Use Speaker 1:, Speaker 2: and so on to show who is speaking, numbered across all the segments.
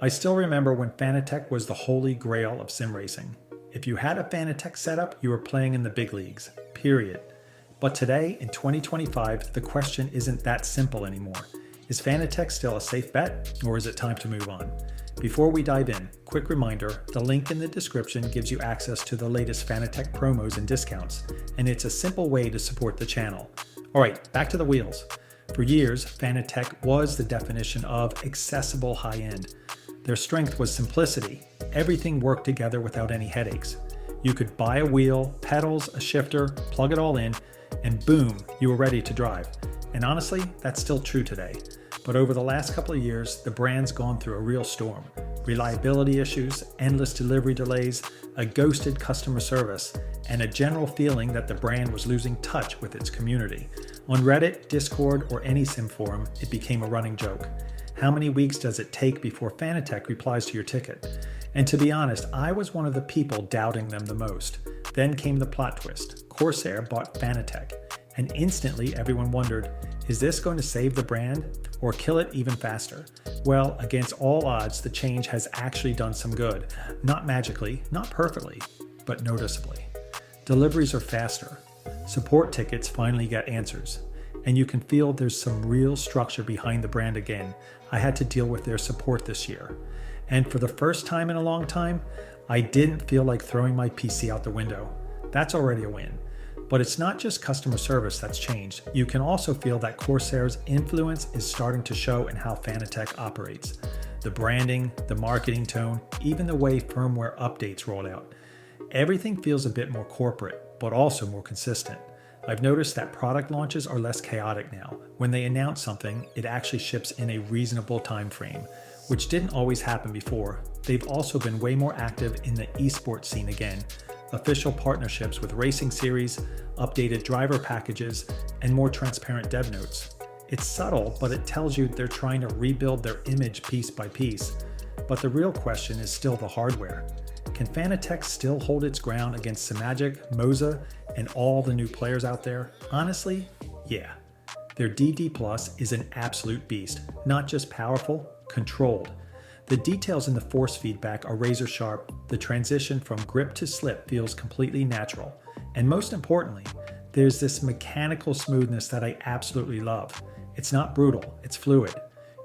Speaker 1: I still remember when Fanatec was the holy grail of sim racing. If you had a Fanatec setup, you were playing in the big leagues, period. But today, in 2025, the question isn't that simple anymore. Is Fanatec still a safe bet, or is it time to move on? Before we dive in, quick reminder, the link in the description gives you access to the latest Fanatec promos and discounts, and it's a simple way to support the channel. Alright, back to the wheels. For years, Fanatec was the definition of accessible high-end. Their strength was simplicity. Everything worked together without any headaches. You could buy a wheel, pedals, a shifter, plug it all in, and boom, you were ready to drive. And honestly, that's still true today. But over the last couple of years, the brand's gone through a real storm. Reliability issues, endless delivery delays, a ghosted customer service, and a general feeling that the brand was losing touch with its community. On Reddit, Discord, or any sim forum, it became a running joke. How many weeks does it take before Fanatec replies to your ticket? And to be honest, I was one of the people doubting them the most. Then came the plot twist. Corsair bought Fanatec, and instantly everyone wondered, is this going to save the brand or kill it even faster? Well, against all odds, the change has actually done some good. Not magically, not perfectly, but noticeably. Deliveries are faster. Support tickets finally get answers. And you can feel there's some real structure behind the brand again. I had to deal with their support this year. And for the first time in a long time, I didn't feel like throwing my PC out the window. That's already a win. But it's not just customer service that's changed. You can also feel that Corsair's influence is starting to show in how Fanatec operates. The branding, the marketing tone, even the way firmware updates roll out. Everything feels a bit more corporate, but also more consistent. I've noticed that product launches are less chaotic now. When they announce something, it actually ships in a reasonable time frame, which didn't always happen before. They've also been way more active in the esports scene again. Official partnerships with racing series, updated driver packages, and more transparent dev notes. It's subtle, but it tells you they're trying to rebuild their image piece by piece. But the real question is still the hardware. Can Fanatec still hold its ground against Simagic, Moza, and all the new players out there? Honestly, yeah. Their DD Plus is an absolute beast, not just powerful, controlled. The details in the force feedback are razor sharp. The transition from grip to slip feels completely natural. And most importantly, there's this mechanical smoothness that I absolutely love. It's not brutal, it's fluid.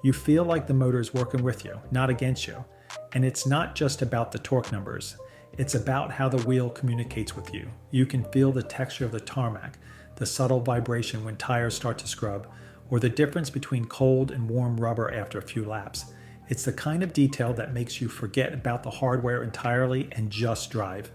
Speaker 1: You feel like the motor is working with you, not against you. And it's not just about the torque numbers. It's about how the wheel communicates with you. You can feel the texture of the tarmac, the subtle vibration when tires start to scrub, or the difference between cold and warm rubber after a few laps. It's the kind of detail that makes you forget about the hardware entirely and just drive.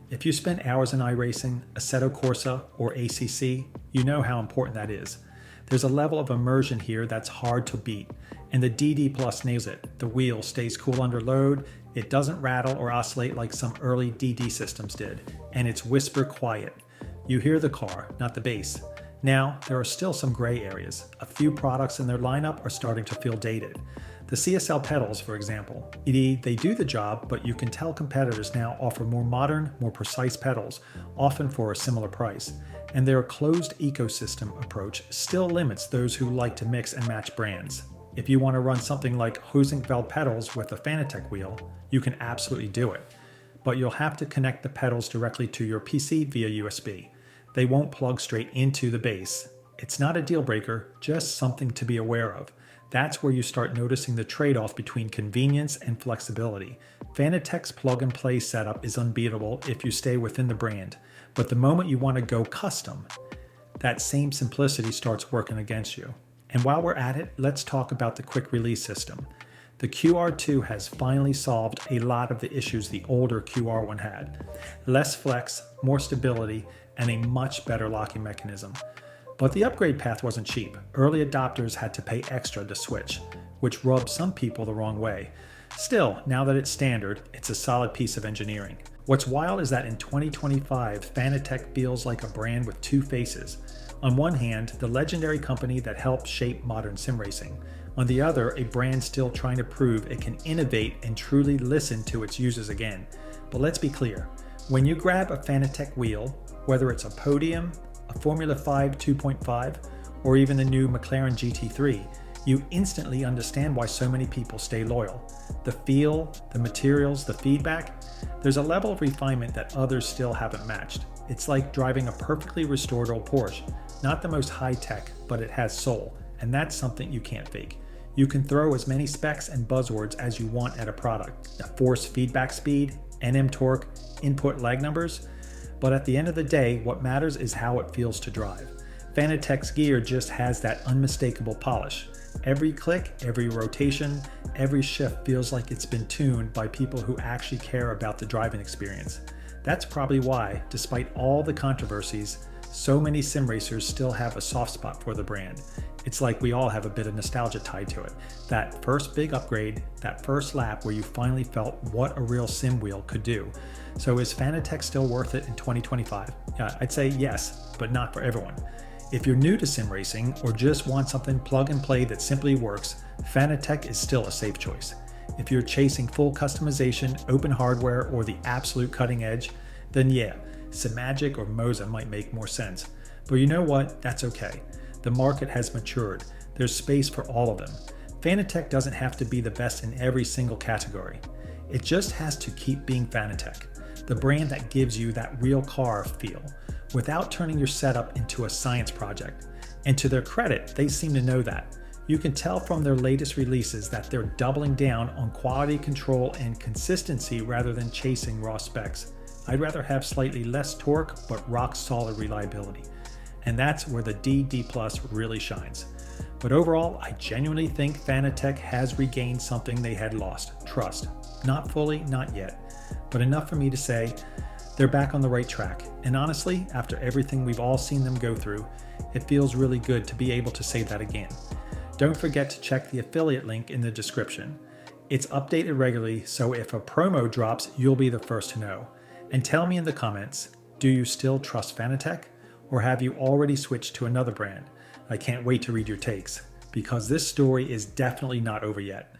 Speaker 1: If you spend hours in iRacing, Assetto Corsa, or ACC, you know how important that is. There's a level of immersion here that's hard to beat, and the DD Plus nails it. The wheel stays cool under load, it doesn't rattle or oscillate like some early DD systems did, and it's whisper quiet. You hear the car, not the bass. Now, there are still some gray areas. A few products in their lineup are starting to feel dated. The CSL pedals, for example. They do the job, but you can tell competitors now offer more modern, more precise pedals, often for a similar price. And their closed ecosystem approach still limits those who like to mix and match brands. If you want to run something like Hosenfeld pedals with a Fanatec wheel, you can absolutely do it. But you'll have to connect the pedals directly to your PC via USB. They won't plug straight into the base. It's not a deal breaker, just something to be aware of. That's where you start noticing the trade-off between convenience and flexibility. Fanatec's plug-and-play setup is unbeatable if you stay within the brand, but the moment you want to go custom, that same simplicity starts working against you. And while we're at it, let's talk about the quick release system. The QR2 has finally solved a lot of the issues the older QR1 had. Less flex, more stability, and a much better locking mechanism. But the upgrade path wasn't cheap. Early adopters had to pay extra to switch, which rubbed some people the wrong way. Still, now that it's standard, it's a solid piece of engineering. What's wild is that in 2025, Fanatec feels like a brand with two faces. On one hand, the legendary company that helped shape modern sim racing. On the other, a brand still trying to prove it can innovate and truly listen to its users again. But let's be clear, when you grab a Fanatec wheel, whether it's a Podium, a Formula 5 2.5, or even the new McLaren GT3, You instantly understand why so many people stay loyal. The feel, the materials, the feedback, there's a level of refinement that others still haven't matched. It's like driving a perfectly restored old Porsche. Not the most high tech, but it has soul, and that's something you can't fake. You can throw as many specs and buzzwords as you want at a product, force feedback speed, NM torque, input lag numbers, but at the end of the day, what matters is how it feels to drive. Fanatec's gear just has that unmistakable polish. Every click, every rotation, every shift feels like it's been tuned by people who actually care about the driving experience. That's probably why, despite all the controversies, so many sim racers still have a soft spot for the brand. It's like we all have a bit of nostalgia tied to it. That first big upgrade, that first lap where you finally felt what a real sim wheel could do. So is Fanatec still worth it in 2025? I'd say yes, but not for everyone. If you're new to sim racing or just want something plug and play that simply works, Fanatec is still a safe choice. If you're chasing full customization, open hardware, or the absolute cutting edge, then yeah, Simagic or Moza might make more sense. But you know what? That's okay. The market has matured. There's space for all of them. Fanatec doesn't have to be the best in every single category. It just has to keep being Fanatec, the brand that gives you that real car feel, without turning your setup into a science project. And to their credit, they seem to know that. You can tell from their latest releases that they're doubling down on quality control and consistency rather than chasing raw specs. I'd rather have slightly less torque but rock solid reliability. And that's where the D Plus really shines. But overall, I genuinely think Fanatec has regained something they had lost, trust. Not fully, not yet, but enough for me to say they're back on the right track. And honestly, after everything we've all seen them go through, it feels really good to be able to say that again. Don't forget to check the affiliate link in the description. It's updated regularly, so if a promo drops, you'll be the first to know. And tell me in the comments, do you still trust Fanatec? Or have you already switched to another brand? I can't wait to read your takes, because this story is definitely not over yet.